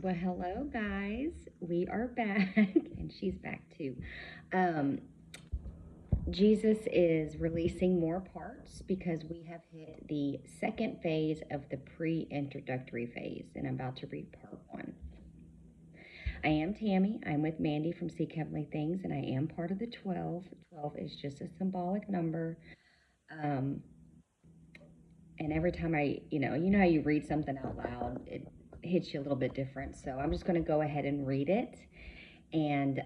Well, hello, guys. We are back, and she's back too. Um, Jesus is releasing more parts because we have hit the second phase of the pre introductory phase, and I'm about to read part one. I am Tammy. I'm with Mandy from Seek Heavenly Things, and I am part of the 12. 12 is just a symbolic number. Um, and every time you know how you read something out loud, it hits you a little bit different. So I'm just going to go ahead and read it. And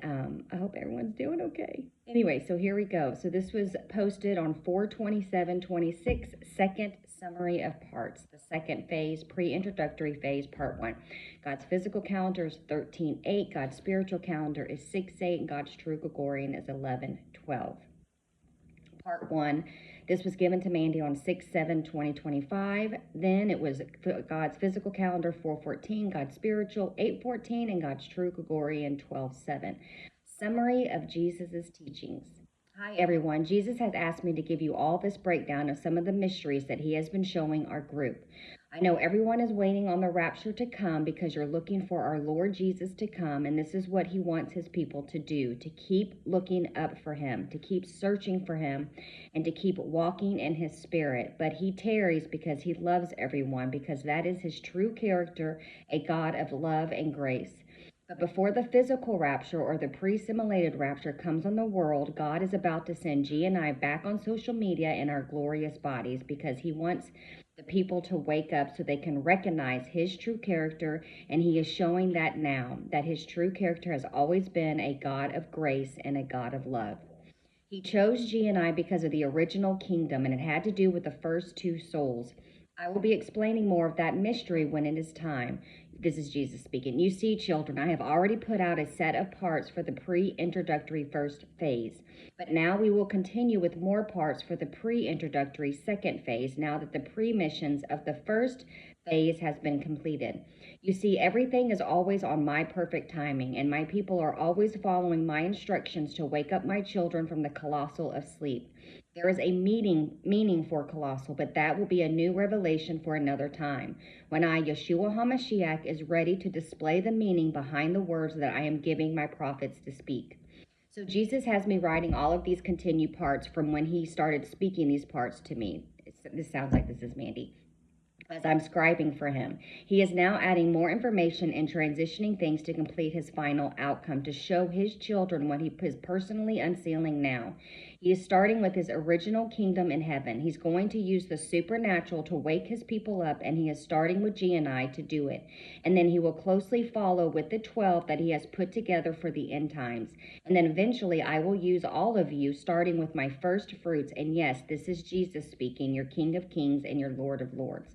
I hope everyone's doing okay. Anyway, so here we go. So this was posted on 4/27/26, second summary of parts. The second phase, pre-introductory phase, part one. God's physical calendar is 13/8. God's spiritual calendar is 6/8. And God's true Gregorian is 11/12. Part one. This was given to Mandy on 6/7/2025. Then it was God's physical calendar 4/14, God's spiritual 8/14, and God's true Gregorian 12/7. Summary of Jesus' teachings. Hi, everyone. Jesus has asked me to give you all this breakdown of some of the mysteries that he has been showing our group. I know everyone is waiting on the rapture to come because you're looking for our Lord Jesus to come, and this is what he wants his people to do, to keep looking up for him, to keep searching for him, and to keep walking in his spirit. But he tarries because he loves everyone, because that is his true character, a God of love and grace. But before the physical rapture or the pre-simulated rapture comes on the world, God is about to send G and I back on social media in our glorious bodies because he wants the people to wake up so they can recognize his true character, and he is showing that now, that his true character has always been a God of grace and a God of love. He chose G and I because of the original kingdom, and it had to do with the first two souls. I will be explaining more of that mystery when it is time. This is Jesus speaking. You see, children, I have already put out a set of parts for the pre-introductory first phase. But now we will continue with more parts for the pre-introductory second phase now that the pre-missions of the first phase has been completed. You see, everything is always on my perfect timing, and my people are always following my instructions to wake up my children from the colossal of sleep. There is a meaning for colossal, but that will be a new revelation for another time, when I, Yeshua HaMashiach, is ready to display the meaning behind the words that I am giving my prophets to speak. So Jesus has me writing all of these continued parts from when he started speaking these parts to me. This sounds like this is Mandy, as I'm scribing for him. He is now adding more information and transitioning things to complete his final outcome, to show his children what he is personally unsealing now. He is starting with his original kingdom in heaven. He's going to use the supernatural to wake his people up, and he is starting with G and I to do it. And then he will closely follow with the 12 that he has put together for the end times. And then eventually I will use all of you, starting with my first fruits. And yes, this is Jesus speaking, your King of Kings and your Lord of Lords.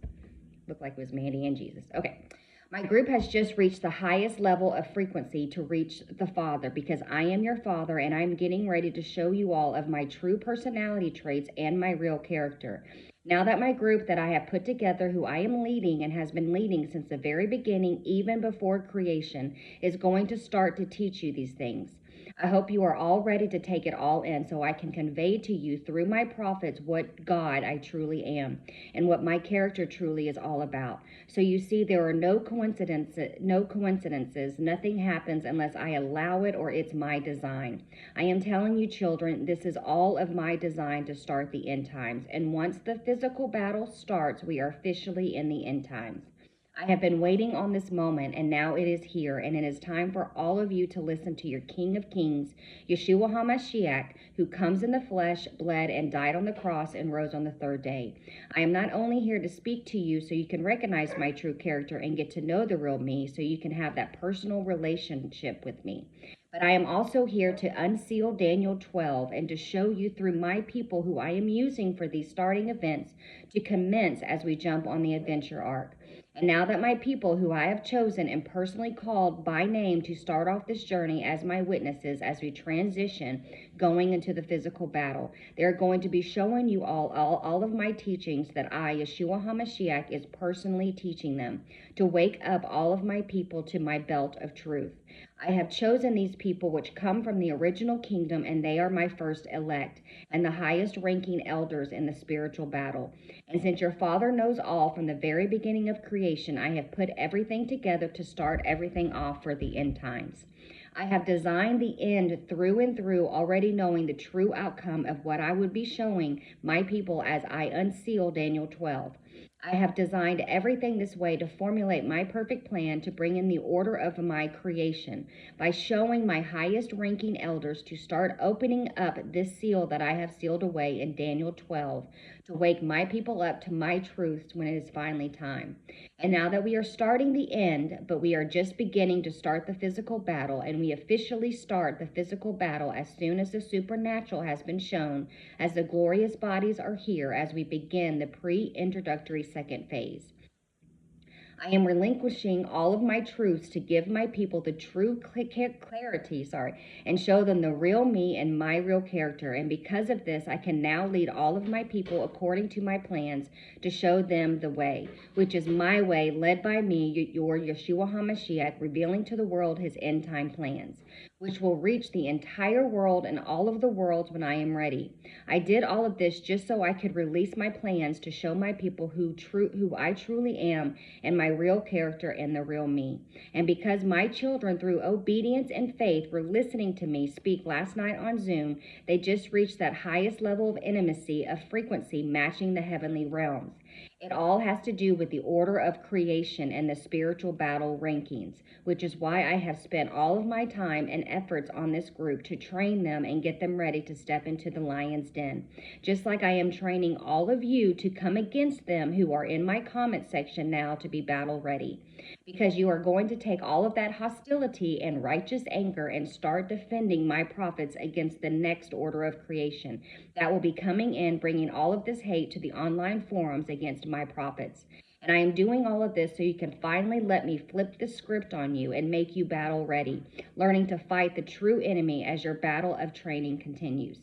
Looked like it was Mandy and Jesus. Okay. My group has just reached the highest level of frequency to reach the Father, because I am your Father, and I'm getting ready to show you all of my true personality traits and my real character. Now that my group that I have put together, who I am leading and has been leading since the very beginning, even before creation, is going to start to teach you these things. I hope you are all ready to take it all in so I can convey to you through my prophets what God I truly am and what my character truly is all about. So you see, there are no coincidences. Nothing happens unless I allow it or it's my design. I am telling you, children, this is all of my design to start the end times. And once the physical battle starts, we are officially in the end times. I have been waiting on this moment, and now it is here, and it is time for all of you to listen to your King of Kings, Yeshua HaMashiach, who comes in the flesh, bled, and died on the cross, and rose on the third day. I am not only here to speak to you so you can recognize my true character and get to know the real me, so you can have that personal relationship with me, but I am also here to unseal Daniel 12 and to show you through my people who I am using for these starting events to commence as we jump on the adventure arc. And now that my people who I have chosen and personally called by name to start off this journey as my witnesses as we transition going into the physical battle, they're going to be showing you all of my teachings that I, Yeshua HaMashiach, is personally teaching them to wake up all of my people to my belt of truth. I have chosen these people which come from the original kingdom, and they are my first elect and the highest ranking elders in the spiritual battle. And since your Father knows all from the very beginning of creation, creation, I have put everything together to start everything off for the end times. I have designed the end through and through, already knowing the true outcome of what I would be showing my people as I unseal Daniel 12. I have designed everything this way to formulate my perfect plan to bring in the order of my creation by showing my highest ranking elders to start opening up this seal that I have sealed away in Daniel 12 to wake my people up to my truths when it is finally time. And now that we are starting the end, but we are just beginning to start the physical battle, and we officially start the physical battle as soon as the supernatural has been shown, as the glorious bodies are here, as we begin the pre-introductory second phase. I am relinquishing all of my truths to give my people the true clarity, and show them the real me and my real character. And because of this, I can now lead all of my people according to my plans to show them the way, which is my way, led by me, your Yeshua HaMashiach, revealing to the world his end time plans, which will reach the entire world and all of the worlds when I am ready. I did all of this just so I could release my plans to show my people who I truly am and my real character and the real me. And because my children, through obedience and faith, were listening to me speak last night on Zoom, they just reached that highest level of intimacy, of frequency matching the heavenly realms. It all has to do with the order of creation and the spiritual battle rankings, which is why I have spent all of my time and efforts on this group to train them and get them ready to step into the lion's den. Just like I am training all of you to come against them who are in my comment section now to be battle ready. Because you are going to take all of that hostility and righteous anger and start defending my prophets against the next order of creation that will be coming in, bringing all of this hate to the online forums against my prophets. And I am doing all of this so you can finally let me flip the script on you and make you battle ready, learning to fight the true enemy as your battle of training continues.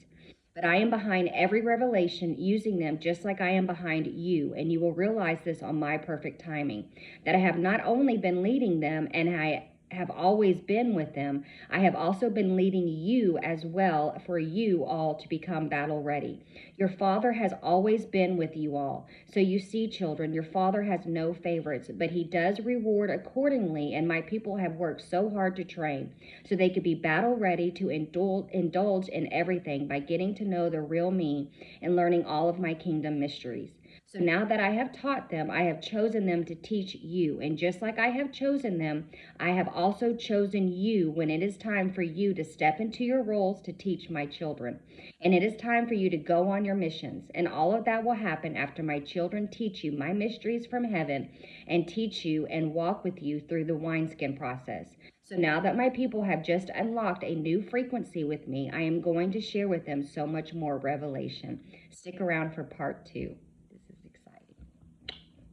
But I am behind every revelation, using them just like I am behind you, and you will realize this on my perfect timing, that I have not only been leading them and I have always been with them, I have also been leading you as well for you all to become battle ready. Your Father has always been with you all. So you see, children, your Father has no favorites, but he does reward accordingly, and my people have worked so hard to train so they could be battle ready to indulge in everything by getting to know the real me and learning all of my kingdom mysteries. So now that I have taught them, I have chosen them to teach you. And just like I have chosen them, I have also chosen you when it is time for you to step into your roles to teach my children. And it is time for you to go on your missions. And all of that will happen after my children teach you my mysteries from heaven and teach you and walk with you through the wineskin process. So now that my people have just unlocked a new frequency with me, I am going to share with them so much more revelation. Stick around for part 2.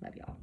Love y'all.